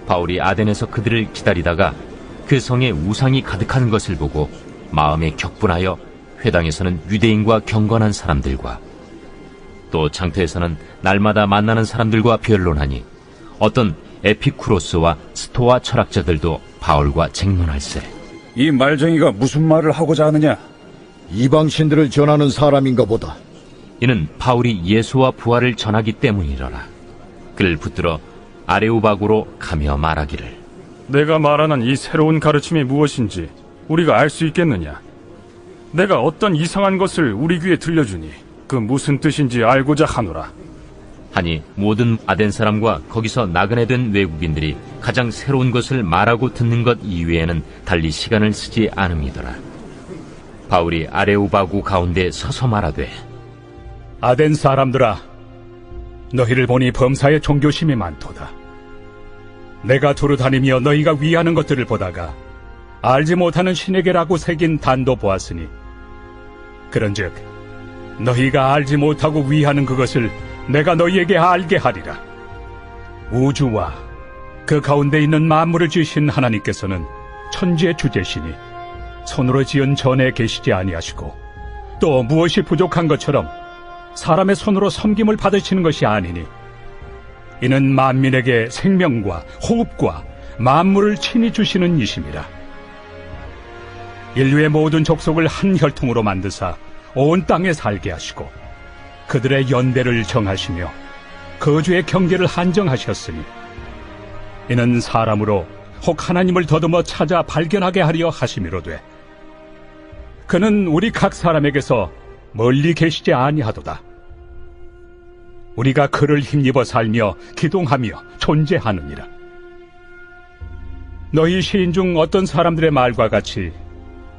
바울이 아덴에서 그들을 기다리다가 그 성에 우상이 가득한 것을 보고 마음에 격분하여 회당에서는 유대인과 경건한 사람들과 또 장터에서는 날마다 만나는 사람들과 변론하니 어떤 에피쿠로스와 스토아 철학자들도 바울과 쟁론할세. 이 말쟁이가 무슨 말을 하고자 하느냐? 이방신들을 전하는 사람인가 보다. 이는 바울이 예수와 부활을 전하기 때문이러라. 그를 붙들어 아레오바구로 가며 말하기를, 내가 말하는 이 새로운 가르침이 무엇인지 우리가 알 수 있겠느냐? 내가 어떤 이상한 것을 우리 귀에 들려주니 그 무슨 뜻인지 알고자 하노라. 하니 모든 아덴 사람과 거기서 나그네 된 외국인들이 가장 새로운 것을 말하고 듣는 것 이외에는 달리 시간을 쓰지 않음이더라. 바울이 아레오바구 가운데 서서 말하되, 아덴 사람들아, 너희를 보니 범사에 종교심이 많도다. 내가 두루 다니며 너희가 위하는 것들을 보다가 알지 못하는 신에게라고 새긴 단도 보았으니, 그런즉 너희가 알지 못하고 위하는 그것을 내가 너희에게 알게 하리라. 우주와 그 가운데 있는 만물을 지으신 하나님께서는 천지의 주제시니 손으로 지은 전에 계시지 아니하시고, 또 무엇이 부족한 것처럼 사람의 손으로 섬김을 받으시는 것이 아니니, 이는 만민에게 생명과 호흡과 만물을 친히 주시는 이심이라. 인류의 모든 족속을 한 혈통으로 만드사 온 땅에 살게 하시고 그들의 연대를 정하시며 거주의 경계를 한정하셨으니, 이는 사람으로 혹 하나님을 더듬어 찾아 발견하게 하려 하심이로되, 그는 우리 각 사람에게서 멀리 계시지 아니하도다. 우리가 그를 힘입어 살며 기동하며 존재하느니라. 너희 시인 중 어떤 사람들의 말과 같이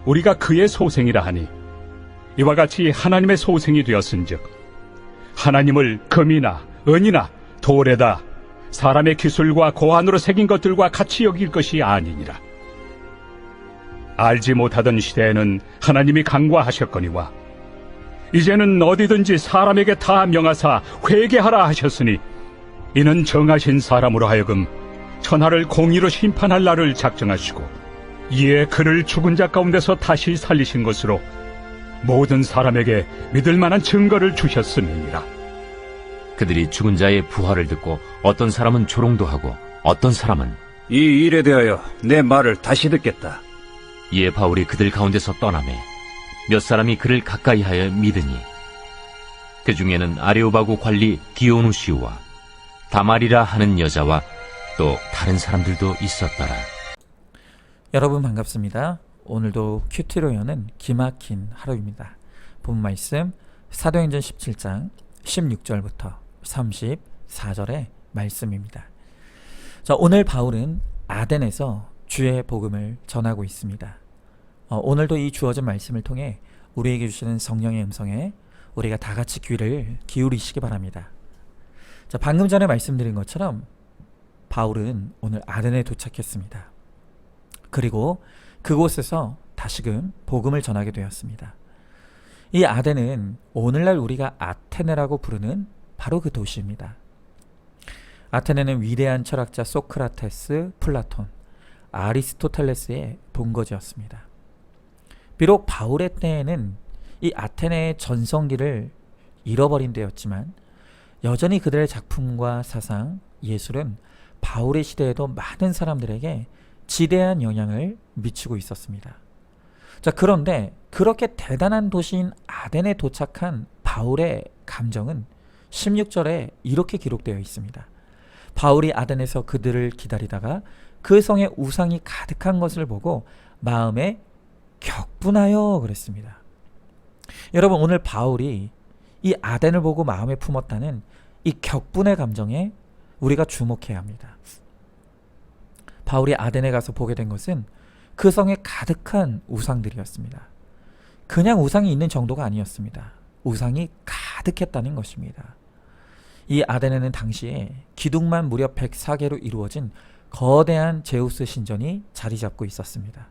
우리가 그의 소생이라 하니, 이와 같이 하나님의 소생이 되었은즉 하나님을 금이나 은이나 돌에다 사람의 기술과 고안으로 새긴 것들과 같이 여길 것이 아니니라. 알지 못하던 시대에는 하나님이 간과하셨거니와 이제는 어디든지 사람에게 다 명하사 회개하라 하셨으니, 이는 정하신 사람으로 하여금 천하를 공의로 심판할 날을 작정하시고 이에 그를 죽은 자 가운데서 다시 살리신 것으로 모든 사람에게 믿을 만한 증거를 주셨음이니라. 그들이 죽은 자의 부활을 듣고 어떤 사람은 조롱도 하고 어떤 사람은 이 일에 대하여 내 말을 다시 듣겠다. 이에 바울이 그들 가운데서 떠나매 몇 사람이 그를 가까이하여 믿으니, 그 중에는 아레오바구 관리 디오누시우와 다말이라 하는 여자와 또 다른 사람들도 있었더라. 여러분 반갑습니다. 오늘도 큐티로 여는 기막힌 하루입니다. 본 말씀 사도행전 17장 16절부터 34절의 말씀입니다. 자, 오늘 바울은 아덴에서 주의 복음을 전하고 있습니다. 오늘도 이 주어진 말씀을 통해 우리에게 주시는 성령의 음성에 우리가 다 같이 귀를 기울이시기 바랍니다. 자, 방금 전에 말씀드린 것처럼 바울은 오늘 아덴에 도착했습니다. 그리고 그곳에서 다시금 복음을 전하게 되었습니다. 이 아덴은 오늘날 우리가 아테네라고 부르는 바로 그 도시입니다. 아테네는 위대한 철학자 소크라테스, 플라톤, 아리스토텔레스의 본거지였습니다. 비록 바울의 때에는 이 아테네의 전성기를 잃어버린 때였지만 여전히 그들의 작품과 사상, 예술은 바울의 시대에도 많은 사람들에게 지대한 영향을 미치고 있었습니다. 자, 그런데 그렇게 대단한 도시인 아덴에 도착한 바울의 감정은 16절에 이렇게 기록되어 있습니다. 바울이 아덴에서 그들을 기다리다가 그 성에 우상이 가득한 것을 보고 마음에 격분하여 그랬습니다. 여러분, 오늘 바울이 이 아덴을 보고 마음에 품었다는 이 격분의 감정에 우리가 주목해야 합니다. 바울이 아덴에 가서 보게 된 것은 그 성에 가득한 우상들이었습니다. 그냥 우상이 있는 정도가 아니었습니다. 우상이 가득했다는 것입니다. 이 아덴에는 당시에 기둥만 무려 104개로 이루어진 거대한 제우스 신전이 자리 잡고 있었습니다.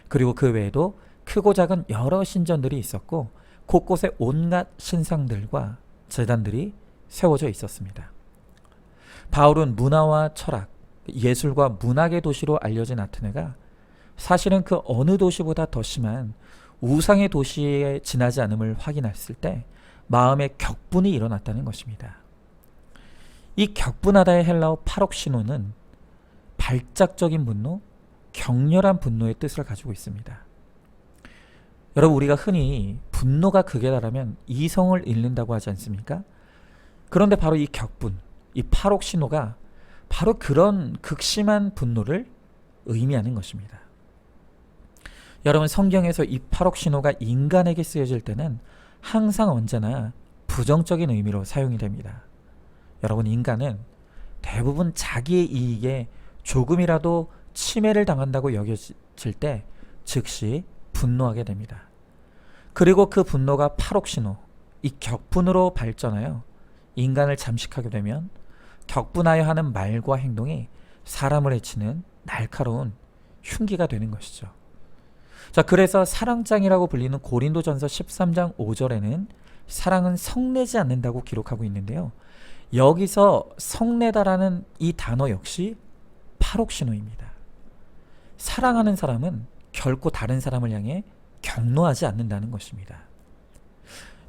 그리고 그 외에도 크고 작은 여러 신전들이 있었고 곳곳에 온갖 신상들과 제단들이 세워져 있었습니다. 바울은 문화와 철학, 예술과 문학의 도시로 알려진 아테네가 사실은 그 어느 도시보다 더 심한 우상의 도시에 지나지 않음을 확인했을 때 마음의 격분이 일어났다는 것입니다. 이 격분하다의 헬라어 파록시노는 발작적인 분노, 격렬한 분노의 뜻을 가지고 있습니다. 여러분, 우리가 흔히 분노가 극에 달하면 이성을 잃는다고 하지 않습니까? 그런데 바로 이 격분, 이 파록시노가 바로 그런 극심한 분노를 의미하는 것입니다. 여러분, 성경에서 이 파록시노가 인간에게 쓰여질 때는 항상 언제나 부정적인 의미로 사용이 됩니다. 여러분, 인간은 대부분 자기의 이익에 조금이라도 침해를 당한다고 여겨질 때 즉시 분노하게 됩니다. 그리고 그 분노가 파록시노, 이 격분으로 발전하여 인간을 잠식하게 되면 격분하여 하는 말과 행동이 사람을 해치는 날카로운 흉기가 되는 것이죠. 자, 그래서 사랑장이라고 불리는 고린도전서 13장 5절에는 사랑은 성내지 않는다고 기록하고 있는데요. 여기서 성내다라는 이 단어 역시 파록시노입니다. 사랑하는 사람은 결코 다른 사람을 향해 격노하지 않는다는 것입니다.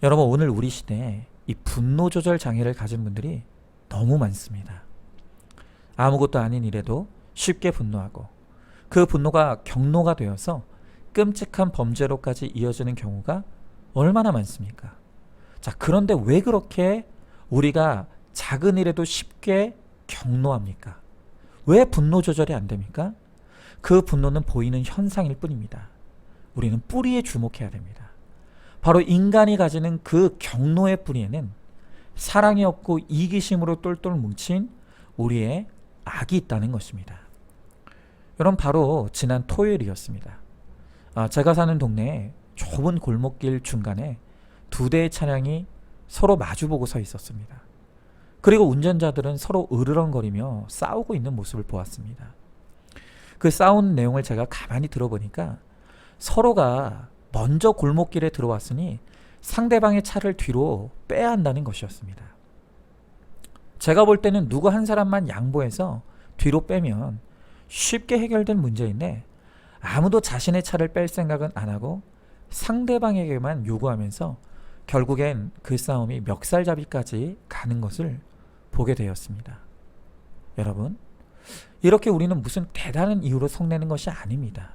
여러분, 오늘 우리 시대에 이 분노 조절 장애를 가진 분들이 너무 많습니다. 아무것도 아닌 일에도 쉽게 분노하고 그 분노가 격노가 되어서 끔찍한 범죄로까지 이어지는 경우가 얼마나 많습니까? 자, 그런데 왜 그렇게 우리가 작은 일에도 쉽게 격노합니까? 왜 분노 조절이 안 됩니까? 그 분노는 보이는 현상일 뿐입니다. 우리는 뿌리에 주목해야 됩니다. 바로 인간이 가지는 그 격노의 뿌리에는 사랑이 없고 이기심으로 똘똘 뭉친 우리의 악이 있다는 것입니다. 여러분, 바로 지난 토요일이었습니다. 제가 사는 동네에 좁은 골목길 중간에 두 대의 차량이 서로 마주보고 서 있었습니다. 그리고 운전자들은 서로 으르렁거리며 싸우고 있는 모습을 보았습니다. 그 싸운 내용을 제가 가만히 들어보니까 서로가 먼저 골목길에 들어왔으니 상대방의 차를 뒤로 빼야 한다는 것이었습니다. 제가 볼 때는 누구 한 사람만 양보해서 뒤로 빼면 쉽게 해결된 문제인데 아무도 자신의 차를 뺄 생각은 안 하고 상대방에게만 요구하면서 결국엔 그 싸움이 멱살잡이까지 가는 것을 보게 되었습니다. 여러분, 이렇게 우리는 무슨 대단한 이유로 성내는 것이 아닙니다.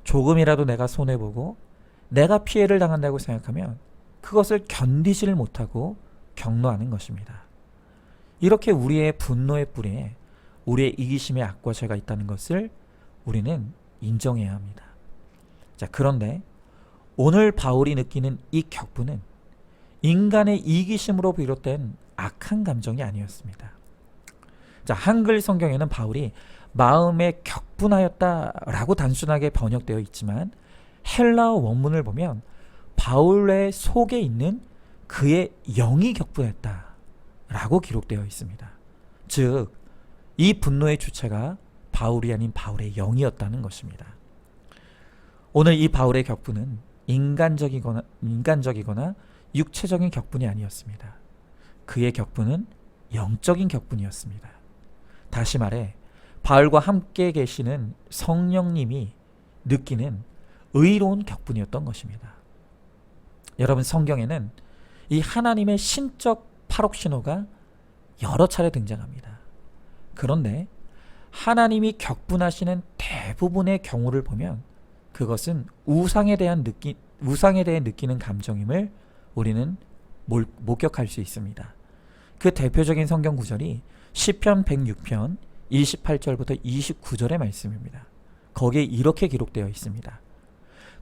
조금이라도 내가 손해보고 내가 피해를 당한다고 생각하면 그것을 견디지를 못하고 격노하는 것입니다. 이렇게 우리의 분노의 뿌리에 우리의 이기심의 악과 죄가 있다는 것을 우리는 인정해야 합니다. 자, 그런데 오늘 바울이 느끼는 이 격분은 인간의 이기심으로 비롯된 악한 감정이 아니었습니다. 자, 한글 성경에는 바울이 마음에 격분하였다라고 단순하게 번역되어 있지만 헬라어 원문을 보면 바울의 속에 있는 그의 영이 격분했다라고 기록되어 있습니다. 즉, 이 분노의 주체가 바울이 아닌 바울의 영이었다는 것입니다. 오늘 이 바울의 격분은 인간적이거나 육체적인 격분이 아니었습니다. 그의 격분은 영적인 격분이었습니다. 다시 말해 바울과 함께 계시는 성령님이 느끼는 의로운 격분이었던 것입니다. 여러분, 성경에는 이 하나님의 신적 파록시노가 여러 차례 등장합니다. 그런데 하나님이 격분하시는 대부분의 경우를 보면 그것은 우상에 대해 느끼는 감정임을 우리는 목격할 수 있습니다. 그 대표적인 성경 구절이 시편 106편 28절부터 29절의 말씀입니다. 거기에 이렇게 기록되어 있습니다.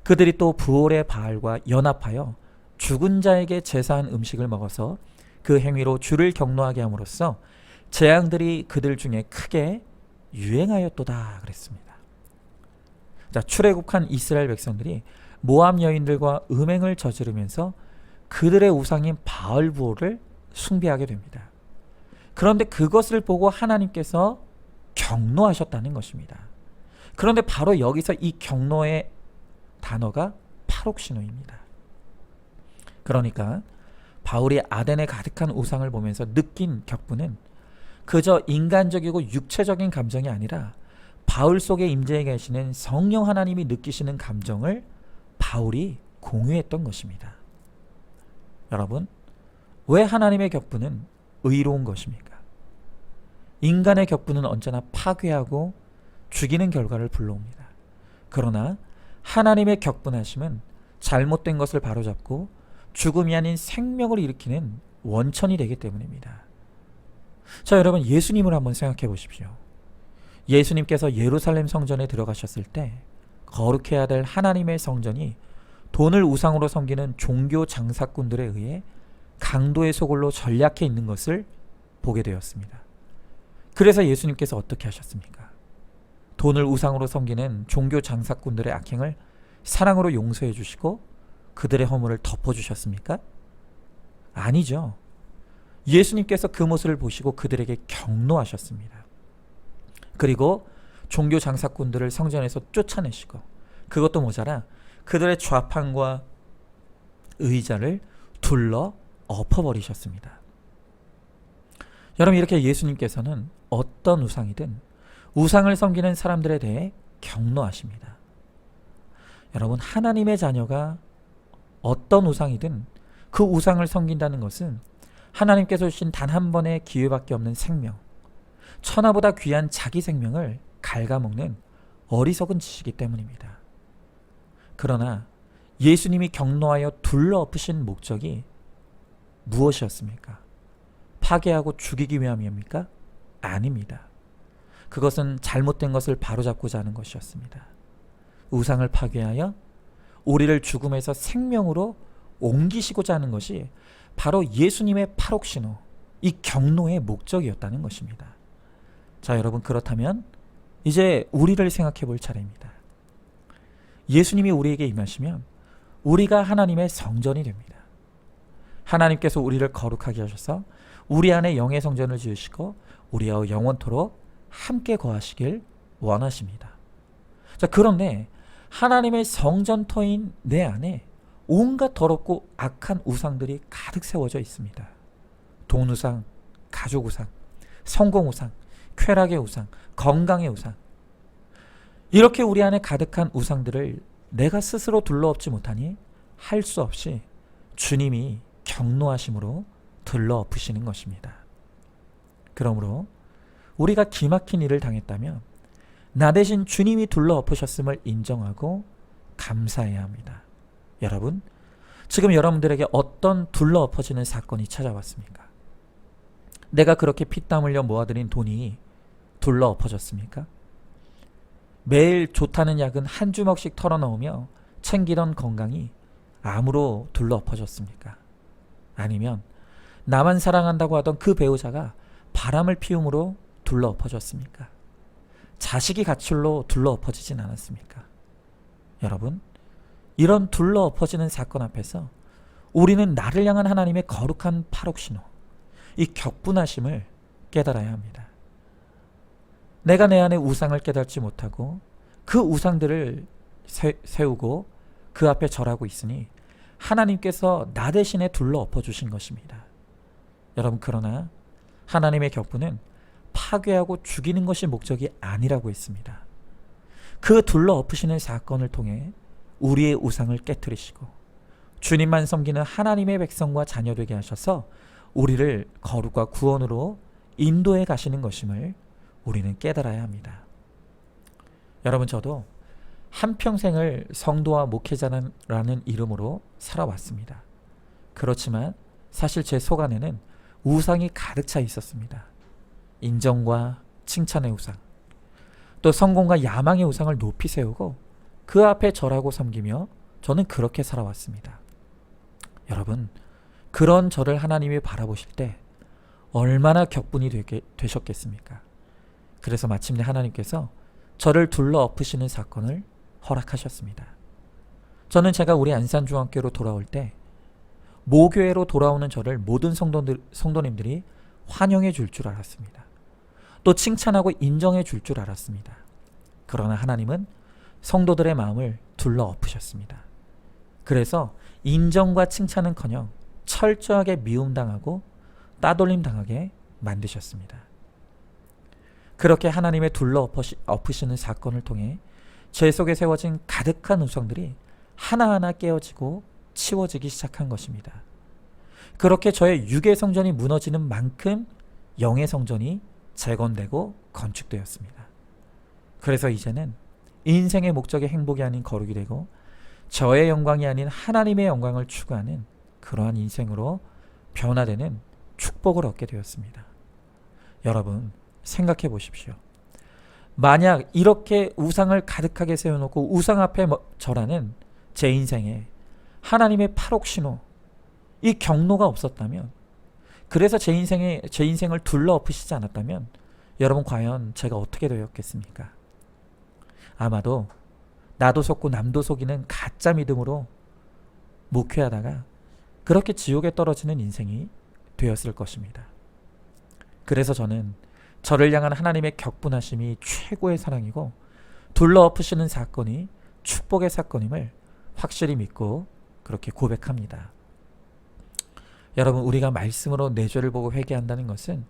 그들이 또 부올의 바알과 연합하여 죽은 자에게 제사한 음식을 먹어서 그 행위로 주를 격노하게 함으로써 재앙들이 그들 중에 크게 유행하였도다 그랬습니다. 자, 출애굽한 이스라엘 백성들이 모압 여인들과 음행을 저지르면서 그들의 우상인 바알부올을 숭배하게 됩니다. 그런데 그것을 보고 하나님께서 격노하셨다는 것입니다. 그런데 바로 여기서 이 격노의 단어가 파록시노입니다. 그러니까 바울이 아덴에 가득한 우상을 보면서 느낀 격분은 그저 인간적이고 육체적인 감정이 아니라 바울 속에 임재해 계시는 성령 하나님이 느끼시는 감정을 바울이 공유했던 것입니다. 여러분, 왜 하나님의 격분은 의로운 것입니까? 인간의 격분은 언제나 파괴하고 죽이는 결과를 불러옵니다. 그러나 하나님의 격분하심은 잘못된 것을 바로잡고 죽음이 아닌 생명을 일으키는 원천이 되기 때문입니다. 자, 여러분, 예수님을 한번 생각해 보십시오. 예수님께서 예루살렘 성전에 들어가셨을 때 거룩해야 될 하나님의 성전이 돈을 우상으로 섬기는 종교 장사꾼들에 의해 강도의 소굴로 전락해 있는 것을 보게 되었습니다. 그래서 예수님께서 어떻게 하셨습니까? 돈을 우상으로 섬기는 종교 장사꾼들의 악행을 사랑으로 용서해 주시고 그들의 허물을 덮어주셨습니까? 아니죠. 예수님께서 그 모습을 보시고 그들에게 경노하셨습니다. 그리고 종교 장사꾼들을 성전에서 쫓아내시고, 그것도 모자라 그들의 좌판과 의자를 둘러 엎어버리셨습니다. 여러분, 이렇게 예수님께서는 어떤 우상이든 우상을 섬기는 사람들에 대해 경노하십니다. 여러분, 하나님의 자녀가 어떤 우상이든 그 우상을 섬긴다는 것은 하나님께서 주신 단 한 번의 기회밖에 없는 생명, 천하보다 귀한 자기 생명을 갉아먹는 어리석은 짓이기 때문입니다. 그러나 예수님이 경노하여 둘러 엎으신 목적이 무엇이었습니까? 파괴하고 죽이기 위함입니까? 아닙니다. 그것은 잘못된 것을 바로잡고자 하는 것이었습니다. 우상을 파괴하여 우리를 죽음에서 생명으로 옮기시고자 하는 것이 바로 예수님의 팔옥신호, 이 경노의 목적이었다는 것입니다. 자, 여러분, 그렇다면 이제 우리를 생각해 볼 차례입니다. 예수님이 우리에게 임하시면 우리가 하나님의 성전이 됩니다. 하나님께서 우리를 거룩하게 하셔서 우리 안에 영의 성전을 지으시고 우리와 영원토록 함께 거하시길 원하십니다. 자, 그런데 하나님의 성전터인 내 안에 온갖 더럽고 악한 우상들이 가득 세워져 있습니다. 돈 우상, 가족 우상, 성공 우상, 쾌락의 우상, 건강의 우상. 이렇게 우리 안에 가득한 우상들을 내가 스스로 둘러엎지 못하니 할 수 없이 주님이 경노하심으로 들러엎으시는 것입니다. 그러므로 우리가 기막힌 일을 당했다면 나 대신 주님이 둘러엎으셨음을 인정하고 감사해야 합니다. 여러분, 지금 여러분들에게 어떤 둘러엎어지는 사건이 찾아왔습니까? 내가 그렇게 피땀 흘려 모아들인 돈이 둘러엎어졌습니까? 매일 좋다는 약은 한 주먹씩 털어넣으며 챙기던 건강이 암으로 둘러엎어졌습니까? 아니면 나만 사랑한다고 하던 그 배우자가 바람을 피움으로 둘러엎어졌습니까? 자식이 가출로 둘러엎어지진 않았습니까? 여러분, 이런 둘러엎어지는 사건 앞에서 우리는 나를 향한 하나님의 거룩한 팔옥신호, 이 격분하심을 깨달아야 합니다. 내가 내 안에 우상을 깨닫지 못하고 그 우상들을 세우고 그 앞에 절하고 있으니 하나님께서 나 대신에 둘러엎어 주신 것입니다. 여러분, 그러나 하나님의 격분은 파괴하고 죽이는 것이 목적이 아니라고 했습니다. 그 둘러엎으시는 사건을 통해 우리의 우상을 깨트리시고 주님만 섬기는 하나님의 백성과 자녀 되게 하셔서 우리를 거룩과 구원으로 인도해 가시는 것임을 우리는 깨달아야 합니다. 여러분, 저도 한평생을 성도와 목회자라는 이름으로 살아왔습니다. 그렇지만 사실 제 속 안에는 우상이 가득 차 있었습니다. 인정과 칭찬의 우상, 또 성공과 야망의 우상을 높이 세우고 그 앞에 절하고 섬기며 저는 그렇게 살아왔습니다. 여러분, 그런 저를 하나님이 바라보실 때 얼마나 격분이 되셨겠습니까? 그래서 마침내 하나님께서 저를 둘러엎으시는 사건을 허락하셨습니다. 저는 제가 우리 안산중앙교회로 돌아올 때 모교회로 돌아오는 저를 모든 성도님들이 환영해 줄 줄 알았습니다. 또 칭찬하고 인정해 줄 줄 알았습니다. 그러나 하나님은 성도들의 마음을 둘러엎으셨습니다. 그래서 인정과 칭찬은커녕 철저하게 미움당하고 따돌림당하게 만드셨습니다. 그렇게 하나님의 둘러 엎으시는 사건을 통해 제 속에 세워진 가득한 우상들이 하나하나 깨어지고 치워지기 시작한 것입니다. 그렇게 저의 육의 성전이 무너지는 만큼 영의 성전이 재건되고 건축되었습니다. 그래서 이제는 인생의 목적이 행복이 아닌 거룩이 되고 저의 영광이 아닌 하나님의 영광을 추구하는 그러한 인생으로 변화되는 축복을 얻게 되었습니다. 여러분 생각해 보십시오. 만약 이렇게 우상을 가득하게 세워놓고 우상 앞에 절하는 제 인생에 하나님의 팔옥신호, 이 경로가 없었다면, 그래서 제 인생을 둘러 엎으시지 않았다면 여러분 과연 제가 어떻게 되었겠습니까? 아마도 나도 속고 남도 속이는 가짜 믿음으로 목회하다가 그렇게 지옥에 떨어지는 인생이 되었을 것입니다. 그래서 저는 저를 향한 하나님의 격분하심이 최고의 사랑이고 둘러 엎으시는 사건이 축복의 사건임을 확실히 믿고 그렇게 고백합니다. 여러분, 우리가 말씀으로 내 죄를 보고 회개한다는 것은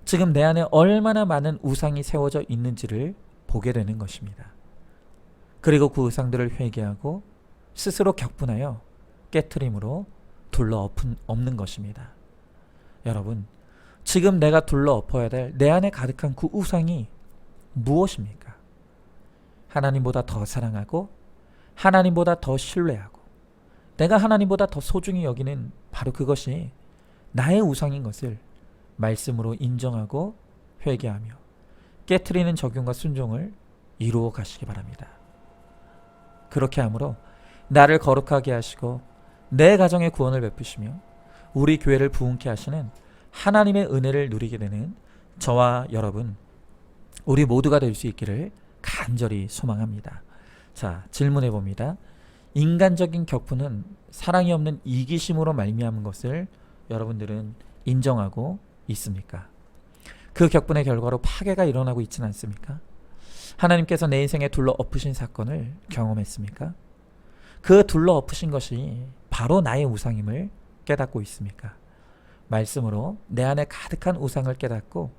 지금 내 안에 얼마나 많은 우상이 세워져 있는지를 보게 되는 것입니다. 그리고 그 우상들을 회개하고 스스로 격분하여 깨트림으로 둘러 엎는 것입니다. 여러분, 지금 내가 둘러 엎어야 될 내 안에 가득한 그 우상이 무엇입니까? 하나님보다 더 사랑하고 하나님보다 더 신뢰하고 내가 하나님보다 더 소중히 여기는 바로 그것이 나의 우상인 것을 말씀으로 인정하고 회개하며 깨트리는 적용과 순종을 이루어 가시기 바랍니다. 그렇게 함으로 나를 거룩하게 하시고 내 가정의 구원을 베푸시며 우리 교회를 부흥케 하시는 하나님의 은혜를 누리게 되는 저와 여러분, 우리 모두가 될 수 있기를 간절히 소망합니다. 자, 질문해 봅니다. 인간적인 격분은 사랑이 없는 이기심으로 말미암은 것을 여러분들은 인정하고 있습니까? 그 격분의 결과로 파괴가 일어나고 있지는 않습니까? 하나님께서 내 인생에 둘러 엎으신 사건을 경험했습니까? 그 둘러 엎으신 것이 바로 나의 우상임을 깨닫고 있습니까? 말씀으로 내 안에 가득한 우상을 깨닫고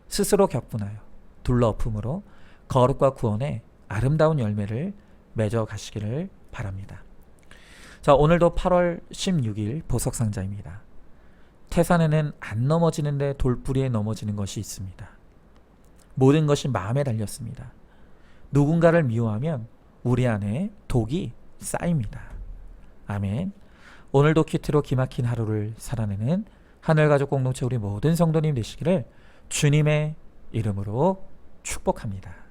스스로 격분하여 둘러 엎음으로 거룩과 구원의 아름다운 열매를 맺어 가시기를 바랍니다. 자, 오늘도 8월 16일 보석상자입니다. 태산에는 안 넘어지는데 돌부리에 넘어지는 것이 있습니다. 모든 것이 마음에 달렸습니다. 누군가를 미워하면 우리 안에 독이 쌓입니다. 아멘. 오늘도 큐티로 기막힌 하루를 살아내는 하늘가족 공동체 우리 모든 성도님 되시기를 주님의 이름으로 축복합니다.